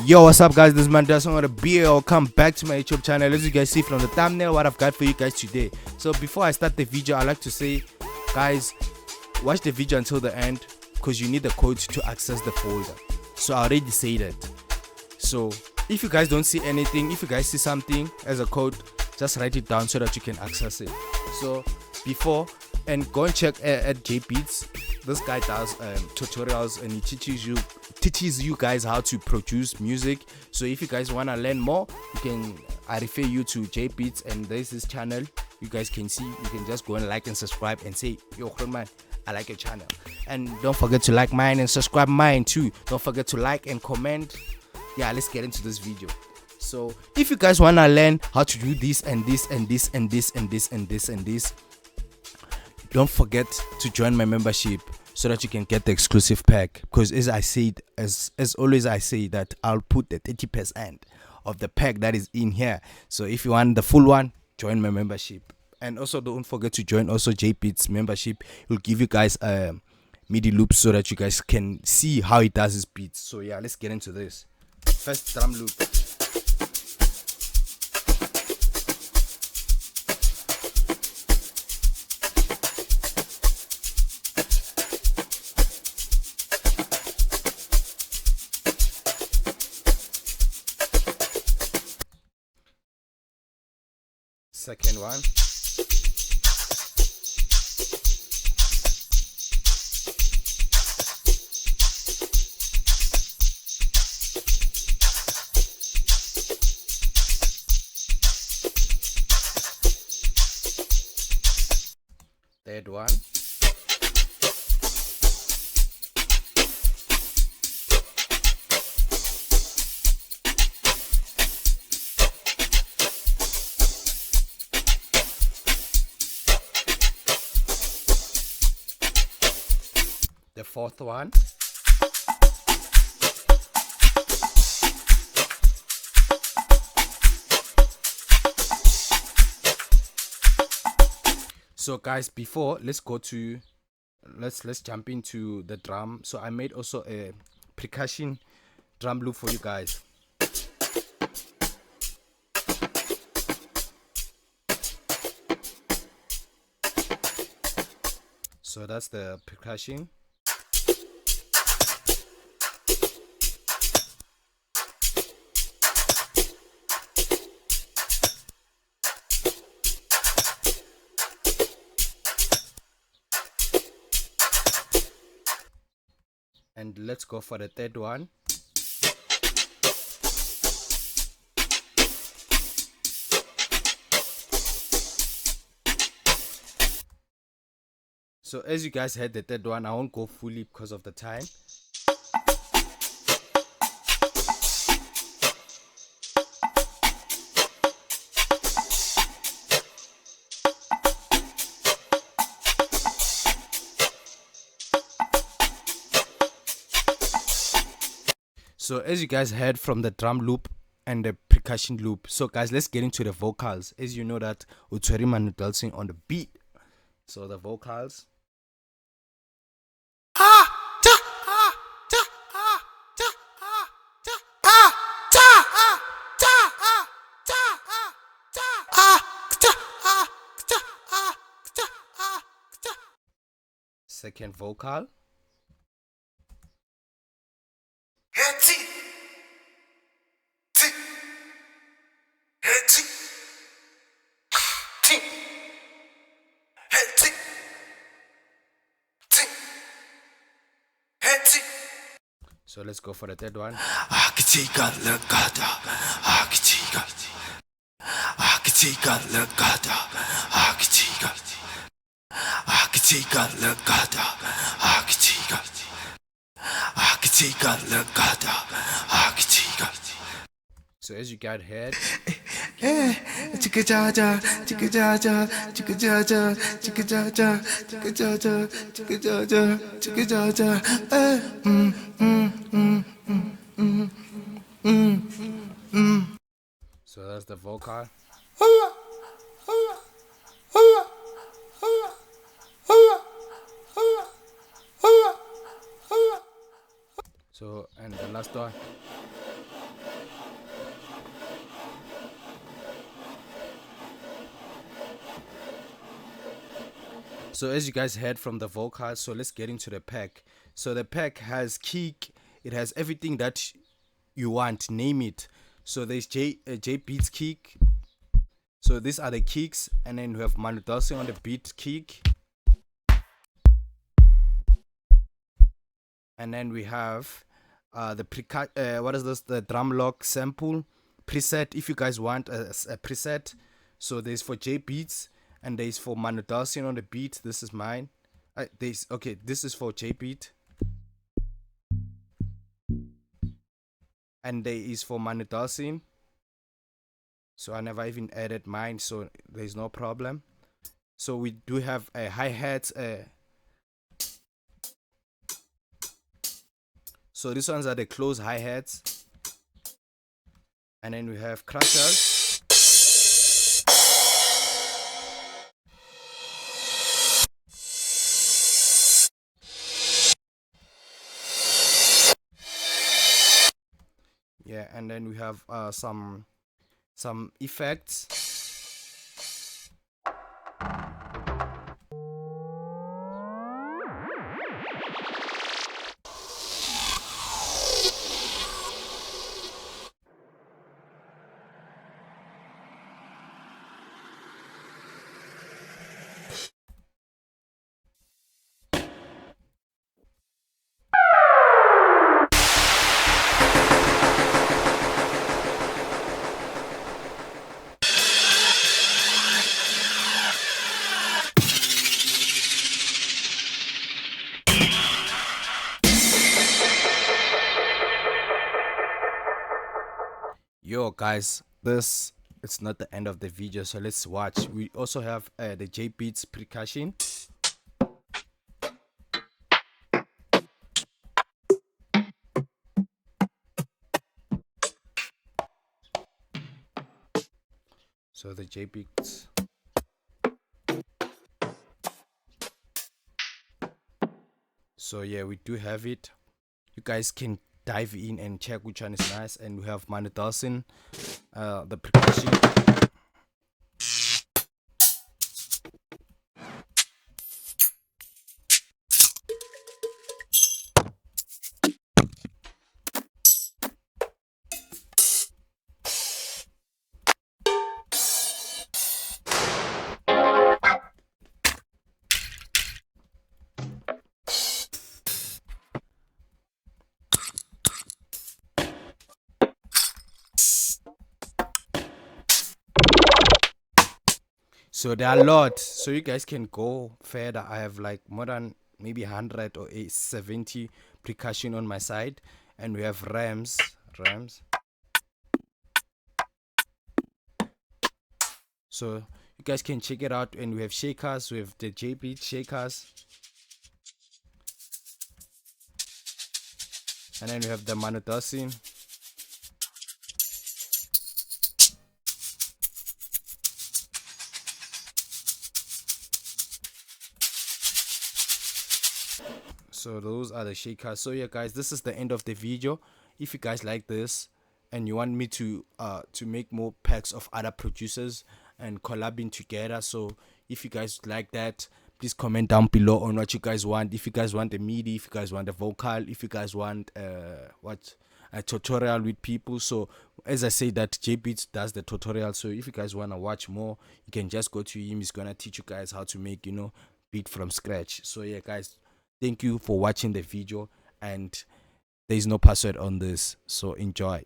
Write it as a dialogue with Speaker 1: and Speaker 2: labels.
Speaker 1: Yo, what's up guys, this is Man Delson with a beer. Welcome back to my YouTube channel. As you guys see from the thumbnail, what I've got for you guys today. So before I start the video, I like to say, guys, watch the video until the end because you need the code to access the folder. So I already say that. So if you guys don't see anything, if you guys see something as a code, just write it down so that you can access it. So before, and go and check at Jbeats. This guy does tutorials and he teaches you guys how to produce music. So if you guys want to learn more, I refer you to Jbeats, and there's this channel you guys can see. You can just go and like and subscribe and say, yo man, I like your channel. And don't forget to like mine and subscribe mine too. Don't forget to like and comment. Yeah, let's get into this video. So if you guys want to learn how to do this and this and this and this and this and this and this, don't forget to join my membership so that you can get the exclusive pack. Because as I said, as always I say that I'll put the 30% of the pack that is in here. So if you want the full one, join my membership. And also don't forget to join also Jbeats membership. It will give you guys MIDI loops so that you guys can see how it does his beats. So yeah, let's get into this. First drum loop. Second one. Third one. The fourth one. So guys, before let's jump into the drum. So I made also a percussion drum loop for you guys. So that's the percussion. And let's go for the third one. So as you guys heard the third one, I won't go fully because of the time. So as you guys heard from the drum loop and the percussion loop, so guys, let's get into the vocals. As you know that Mano Delson on the beat. So the vocals. Second vocal. So let's go for the third one. So as you got heard, so that's the vocal. So and the last one. So as you guys heard from the vocals, so let's get into the pack. So the pack has kick, it has everything that you want, name it. So there's Jbeats kick. So these are the kicks, and then we have Mano Delson on the beat kick. And then we have the drum lock sample preset, if you guys want a preset. So there's for Jbeats, and there's for Mano Delson on the beat. This is mine. This is for Jbeat, and there is for Mano Delson. So I never even added mine, so there's no problem. So we do have a hi-hat. So these ones are the close hi-hats. And then we have crushers. Yeah, and then we have some effects. Yo guys, this it's not the end of the video, so let's watch. We also have the Jbeats percussion. So the Jbeats. So yeah, we do have it. You guys can dive in and check which one is nice. And we have Mano Delson, the percussion. So there are a lot, so you guys can go further. I have like more than maybe 100 or 70 percussion on my side, and we have rams. So you guys can check it out. And we have shakers, we have the Jbeats shakers, and then we have the Mano Delson. So those are the shakers. So yeah guys, this is the end of the video. If you guys like this and you want me to make more packs of other producers and collabing together, so if you guys like that, please comment down below on what you guys want. If you guys want a MIDI, if you guys want a vocal, if you guys want a tutorial with people. So as I say, that Jbeats does the tutorial, so if you guys want to watch more, you can just go to him. He's gonna teach you guys how to make, you know, beat from scratch. So yeah guys, thank you for watching the video, and there is no password on this, so enjoy.